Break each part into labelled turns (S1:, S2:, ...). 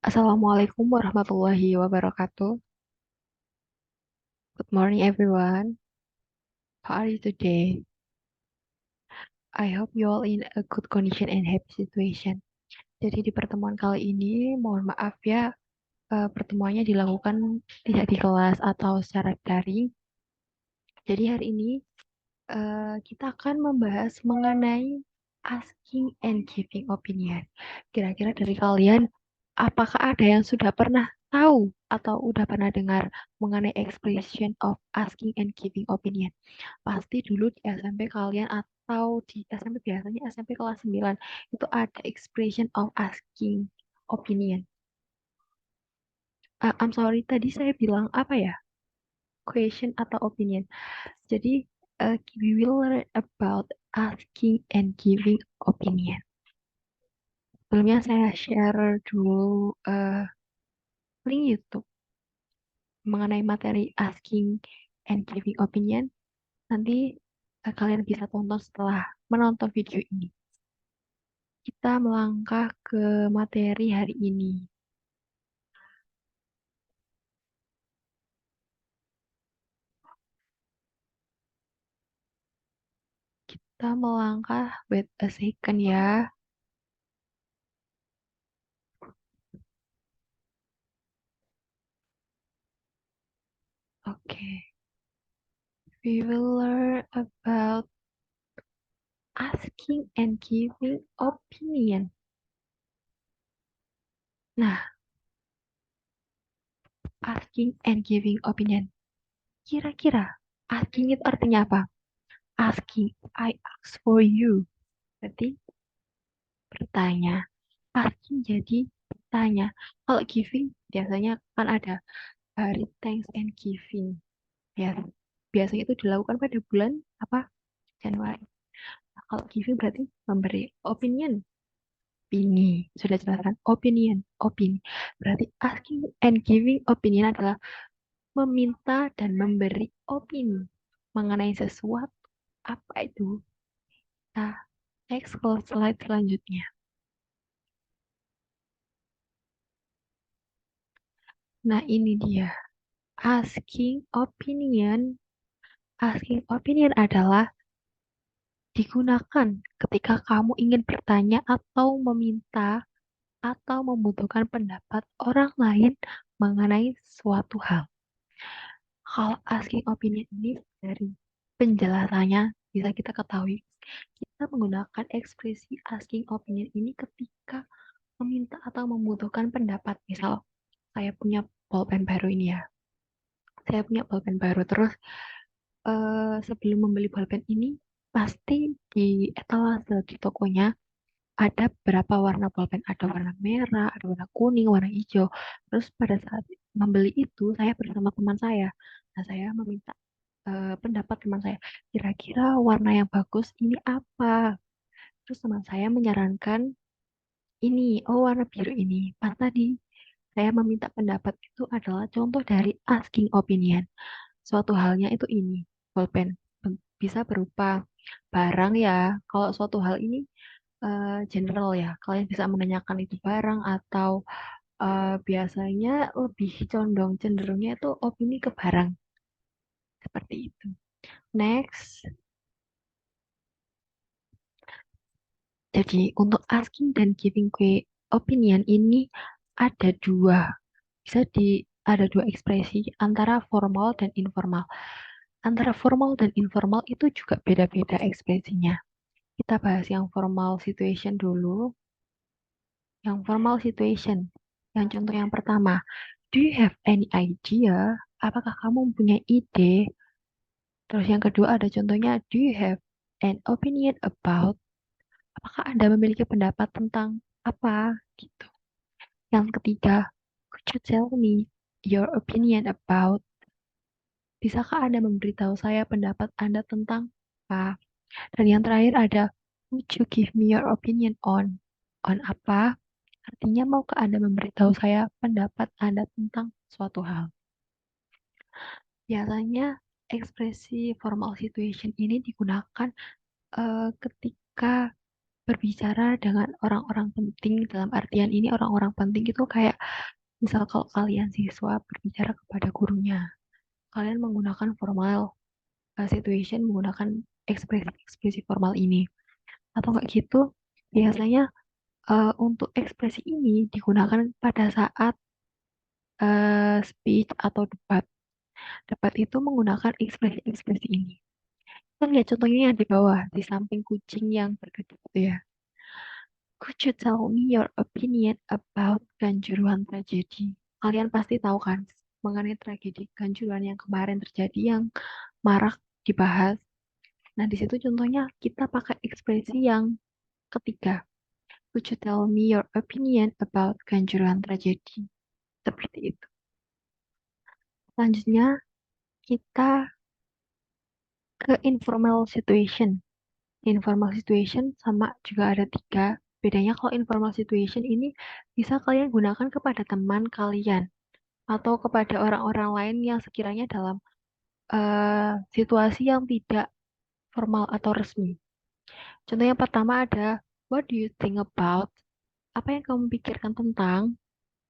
S1: Assalamualaikum warahmatullahi wabarakatuh. Good morning, everyone. How are you today? I hope you all in a good condition and happy situation. Jadi di pertemuan kali ini, mohon maaf ya, pertemuannya dilakukan tidak di kelas atau secara daring. Jadi hari ini kita akan membahas mengenai asking and giving opinion. Kira-kira dari kalian, apakah ada yang sudah pernah tahu atau udah pernah dengar mengenai expression of asking and giving opinion? Pasti dulu di SMP kalian atau di SMP biasanya SMP kelas 9 itu ada expression of asking opinion. I'm sorry, tadi saya bilang apa ya? Question atau opinion. Jadi, we will learn about asking and giving opinion. Sebelumnya saya share dulu link YouTube mengenai materi asking and giving opinion. Nanti kalian bisa tonton setelah menonton video ini. Kita melangkah ke materi hari ini. Kita melangkah, wait a second ya. Oke. We will learn about asking and giving opinion. Nah, asking and giving opinion. Kira-kira asking itu artinya apa? Asking, I ask for you. Berarti bertanya. Asking jadi bertanya. Kalau giving biasanya kan ada hari thanks and giving. Ya, biasanya itu dilakukan pada bulan apa? Januari. Nah, kalau giving berarti memberi opinion. Opini. Sudah jelas kan? Opinion. Opini. Berarti asking and giving opinion adalah meminta dan memberi opini mengenai sesuatu. Apa itu? Nah, next ke slide selanjutnya. Nah, ini dia. Asking opinion. Asking opinion adalah digunakan ketika kamu ingin bertanya atau meminta atau membutuhkan pendapat orang lain mengenai suatu hal. Kalau asking opinion ini dari penjelasannya bisa kita ketahui, kita menggunakan ekspresi asking opinion ini ketika meminta atau membutuhkan pendapat. Misal, saya punya pulpen baru ini ya. Saya punya pulpen baru. Terus sebelum membeli pulpen ini, pasti di etalase di tokonya ada berapa warna pulpen. Ada warna merah, ada warna kuning, warna hijau. Terus pada saat membeli itu, saya bersama teman saya. Nah, saya meminta pendapat teman saya. Kira-kira warna yang bagus ini apa? Terus teman saya menyarankan ini, oh warna biru ini. Pas tadi saya meminta pendapat itu adalah contoh dari asking opinion. Suatu halnya itu ini, pulpen. Bisa berupa barang ya. Kalau suatu hal ini general ya, kalian bisa menanyakan itu barang atau biasanya lebih condong cenderungnya itu opini ke barang. Seperti itu. Next. Jadi untuk asking dan giving opinion ini ada dua, ada dua ekspresi antara formal dan informal. Antara formal dan informal itu juga beda-beda ekspresinya. Kita bahas yang formal situation dulu. Yang formal situation, yang contoh yang pertama, do you have any idea? Apakah kamu mempunyai ide? Terus yang kedua ada contohnya, do you have an opinion about? Apakah Anda memiliki pendapat tentang apa? Gitu. Yang ketiga, could you tell me your opinion about? Bisakah Anda memberitahu saya pendapat Anda tentang apa? Dan yang terakhir ada, would you give me your opinion on? On apa? Artinya, maukah Anda memberitahu saya pendapat Anda tentang suatu hal? Biasanya ekspresi formal situation ini digunakan ketika berbicara dengan orang-orang penting, dalam artian ini orang-orang penting itu kayak misal kalau kalian siswa berbicara kepada gurunya, kalian menggunakan formal situation, menggunakan ekspresi formal ini. Atau enggak gitu, biasanya untuk ekspresi ini digunakan pada saat speech atau debat. Debat itu menggunakan ekspresi-ekspresi ini. Kita lihat contohnya yang di bawah, di samping kucing yang berkedip itu ya. Could you tell me your opinion about Kanjuruhan tragedy? Kalian pasti tahu kan mengenai tragedi Kanjuruhan yang kemarin terjadi yang marak dibahas. Nah, di situ contohnya kita pakai ekspresi yang ketiga. Could you tell me your opinion about Kanjuruhan tragedy? Seperti itu. Selanjutnya kita ke informal situation. Informal situation sama juga ada tiga. Bedanya kalau informal situation ini bisa kalian gunakan kepada teman kalian atau kepada orang-orang lain yang sekiranya dalam situasi yang tidak formal atau resmi. Contoh yang pertama ada what do you think about? Apa yang kamu pikirkan tentang?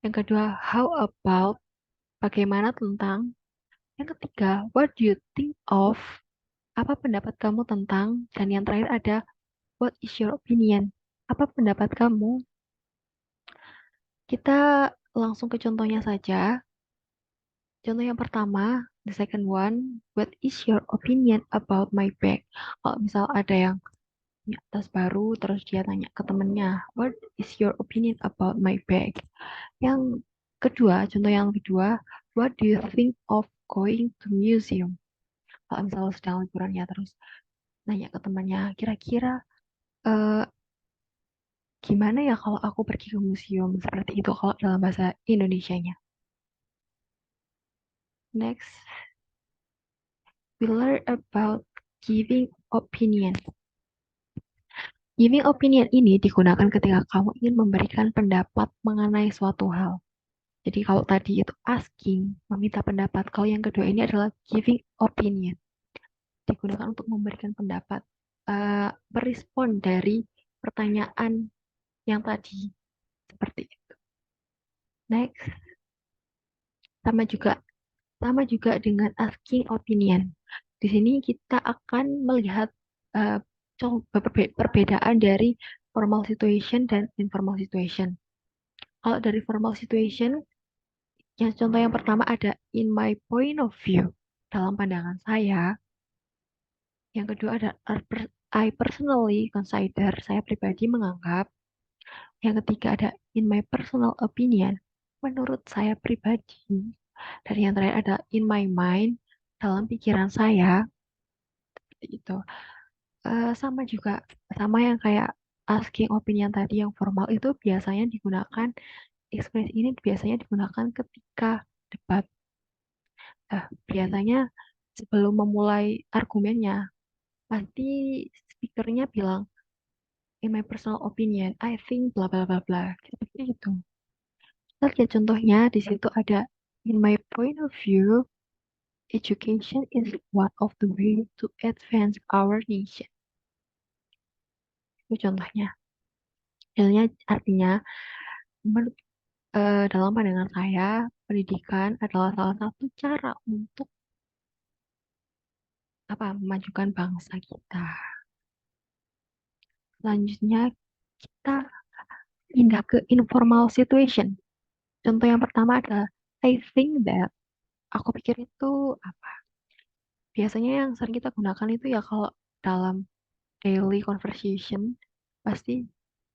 S1: Yang kedua, how about? Bagaimana tentang? Yang ketiga, what do you think of? Apa pendapat kamu tentang? Dan yang terakhir ada what is your opinion? Apa pendapat kamu? Kita langsung ke contohnya saja. Contoh yang pertama, the second one, what is your opinion about my bag? Kalau misal ada yang punya tas baru, terus dia tanya ke temennya, what is your opinion about my bag? Yang kedua, contoh yang kedua, what do you think of going to museum? Kalau misal sedang liburannya terus nanya ke temannya, kira-kira eh, gimana ya kalau aku pergi ke museum? Seperti itu kalau dalam bahasa Indonesianya. Next, we learn about giving opinion. Giving opinion ini digunakan ketika kamu ingin memberikan pendapat mengenai suatu hal. Jadi kalau tadi itu asking, meminta pendapat. Kalau yang kedua ini adalah giving opinion. Digunakan untuk memberikan pendapat. Berespon dari pertanyaan yang tadi. Seperti itu. Next, sama juga sama juga dengan asking opinion. Di sini kita akan melihat uh, perbedaan dari formal situation dan informal situation. Kalau dari formal situation, yang contoh yang pertama ada in my point of view, dalam pandangan saya. Yang kedua ada I personally consider, saya pribadi menganggap. Yang ketiga ada in my personal opinion, menurut saya pribadi. Dan yang terakhir ada in my mind, dalam pikiran saya. Itu sama juga, sama yang kayak asking opinion tadi yang formal itu biasanya digunakan, ekspresi ini biasanya digunakan ketika debat. Biasanya sebelum memulai argumennya, pasti speakernya bilang, in my personal opinion, I think bla bla bla bla. Seperti itu. Kita lihat contohnya, di situ ada, in my point of view, education is one of the way to advance our nation. Itu contohnya. Artinya, menurut dalam pandangan saya, pendidikan adalah salah satu cara untuk memajukan bangsa kita. Selanjutnya, kita pindah ke informal situation. Contoh yang pertama adalah I think that. Aku pikir itu apa? Biasanya yang sering kita gunakan itu ya kalau dalam daily conversation, pasti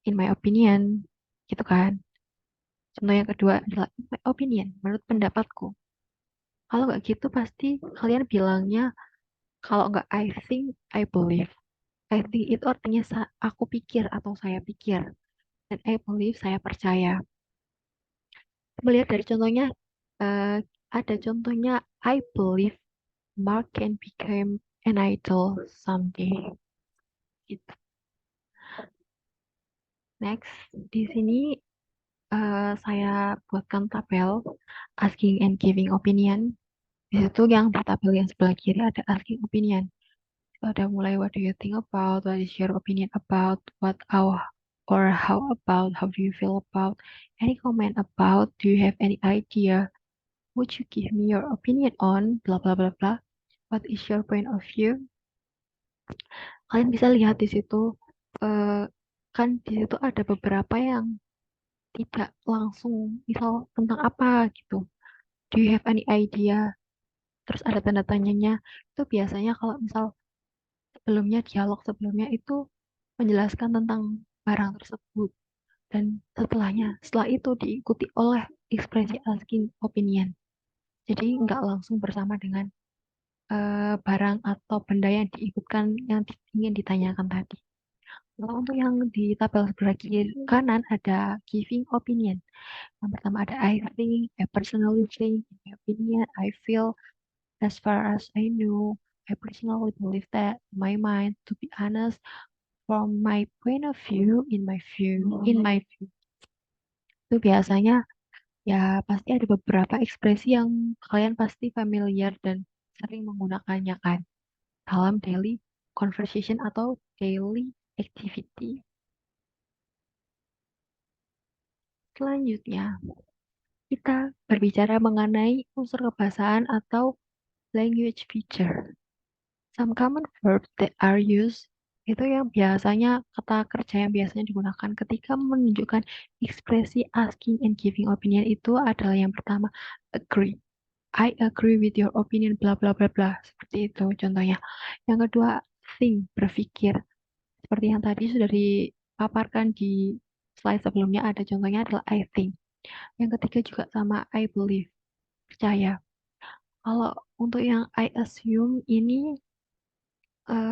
S1: in my opinion, gitu kan. Contoh yang kedua adalah in my opinion, menurut pendapatku. Kalau nggak gitu pasti kalian bilangnya, kalau nggak I think, I believe. I think itu artinya aku pikir atau saya pikir. Dan I believe saya percaya. Melihat dari contohnya, eh, ada contohnya I believe Mark can become an idol someday. Gitu. Next, di sini saya buatkan tabel asking and giving opinion. Di situ yang di tabel yang sebelah kiri ada asking opinion. Udah mulai what do you think about, what is your opinion about, what or how about, how do you feel about, any comment about, do you have any idea, would you give me your opinion on, blah blah blah blah, what is your point of view. Kalian bisa lihat di situ, eh, kan di situ ada beberapa yang tidak langsung, misal tentang apa gitu. Do you have any idea? Terus ada tanda tanyanya. Itu biasanya kalau misal sebelumnya, dialog sebelumnya itu menjelaskan tentang barang tersebut. Dan setelah itu diikuti oleh ekspresi asking opinion. Jadi nggak langsung bersama dengan barang atau benda yang diikutkan yang ingin ditanyakan tadi. Kalau untuk yang di tabel sebelah kiri kanan ada giving opinion. Yang pertama ada I think, I personally think, in my opinion, I feel, as far as I know, I personally believe that, in my mind, to be honest, from my point of view, in my view, itu biasanya ya pasti ada beberapa ekspresi yang kalian pasti familiar dan sering menggunakannya kan dalam daily conversation atau daily activity. Selanjutnya, kita berbicara mengenai unsur kebahasaan atau language feature. Some common verbs that are used itu yang biasanya kata kerja yang biasanya digunakan ketika menunjukkan ekspresi asking and giving opinion itu adalah yang pertama agree. I agree with your opinion bla bla bla bla. Seperti itu contohnya. Yang kedua think, berpikir. Seperti yang tadi sudah dipaparkan di slide sebelumnya ada contohnya adalah I think. Yang ketiga juga sama I believe, percaya. Kalau untuk yang I assume ini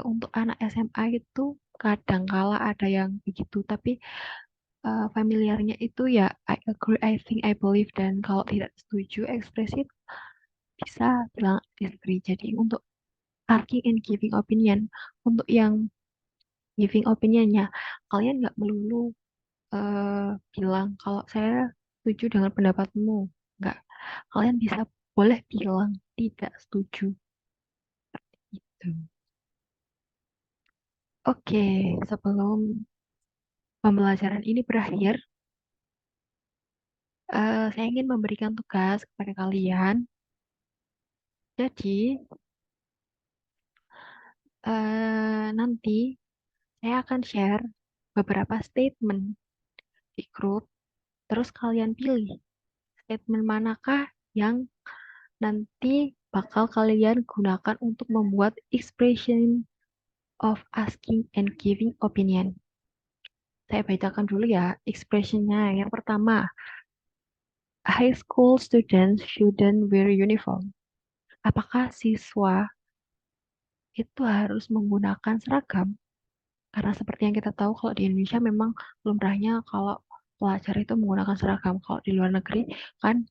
S1: untuk anak SMA itu kadang kala ada yang begitu, tapi familiarnya itu ya I agree, I think, I believe, dan kalau tidak setuju ekspresi bisa bilang disagree. Jadi untuk asking and giving opinion, untuk yang giving opinionnya, kalian nggak melulu bilang kalau saya setuju dengan pendapatmu. Nggak, kalian bisa boleh bilang tidak setuju. Gitu. Oke, sebelum pembelajaran ini berakhir, saya ingin memberikan tugas kepada kalian. Jadi, nanti saya akan share beberapa statement di grup. Terus kalian pilih statement manakah yang nanti bakal kalian gunakan untuk membuat expression of asking and giving opinion. Saya bacakan dulu ya expressionnya. Yang pertama, high school students shouldn't wear uniform. Apakah siswa itu harus menggunakan seragam? Karena seperti yang kita tahu kalau di Indonesia memang lumrahnya kalau pelajar itu menggunakan seragam. Kalau di luar negeri kan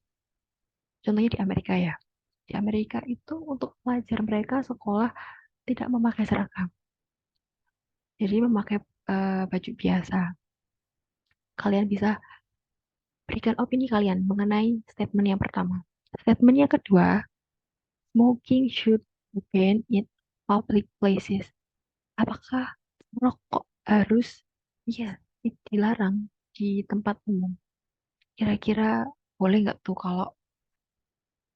S1: contohnya di Amerika ya. Di Amerika itu untuk pelajar mereka sekolah tidak memakai seragam. Jadi memakai baju biasa. Kalian bisa berikan opini kalian mengenai statement yang pertama. Statement yang kedua, smoking should be banned in public places. Apakah merokok harus ya dilarang di tempat umum? Kira-kira boleh nggak tuh kalau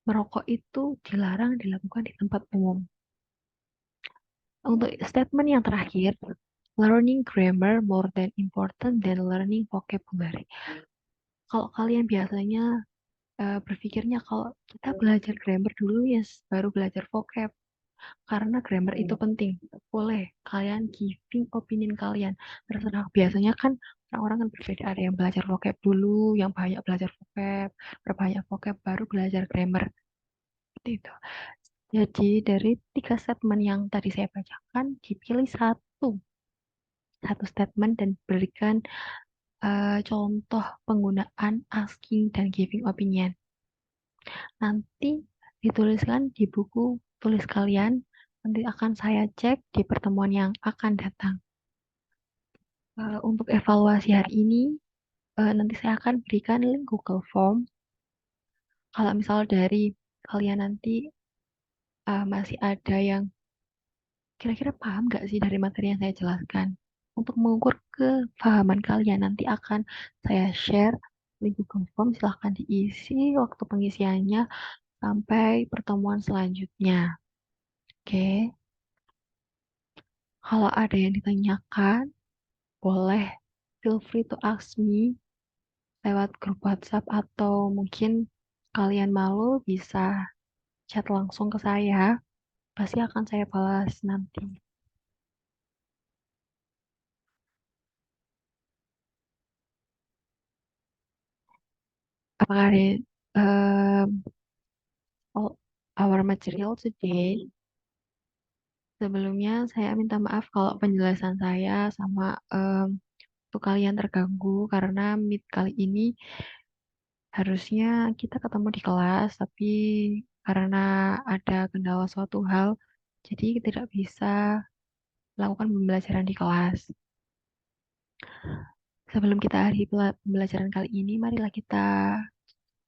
S1: merokok itu dilarang dilakukan di tempat umum? Untuk statement yang terakhir, learning grammar more than important than learning vocabulary. Kalau kalian biasanya berpikirnya kalau kita belajar grammar dulu ya, baru belajar vocab. Karena grammar itu penting. Boleh kalian giving opinion kalian. Terserah. Biasanya kan orang-orang kan berbeda. Ada yang belajar vocab dulu, yang banyak belajar vocab, berbanyak vocab baru belajar grammar. Seperti itu. Jadi dari tiga statement yang tadi saya bacakan, dipilih satu statement dan berikan contoh penggunaan asking dan giving opinion. Nanti dituliskan di buku tulis kalian, nanti akan saya cek di pertemuan yang akan datang. Untuk evaluasi hari ini, nanti saya akan berikan link Google Form. Kalau misal dari kalian nanti masih ada yang Kira-kira paham nggak sih dari materi yang saya jelaskan? Untuk mengukur kepahaman kalian nanti akan saya share link Google Form, silahkan diisi waktu pengisiannya sampai pertemuan selanjutnya. Oke, kalau ada yang ditanyakan, boleh feel free to ask me lewat grup WhatsApp atau mungkin kalian malu bisa chat langsung ke saya. Pasti akan saya balas nanti. Apakah ada all our material today? Sebelumnya saya minta maaf kalau penjelasan saya sama untuk kalian terganggu karena meet kali ini harusnya kita ketemu di kelas, tapi karena ada kendala suatu hal, jadi tidak bisa melakukan pembelajaran di kelas. Sebelum kita akhiri pembelajaran kali ini, marilah kita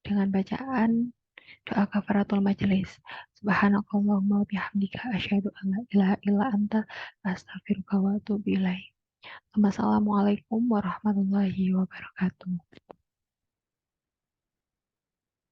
S1: dengan bacaan doa kafaratul majelis. Subhanakallahumma wa bihamdika asyhadu an la ilaha illa anta astaghfiruka wa atubu ilaik. Wassalamualaikum warahmatullahi wabarakatuh.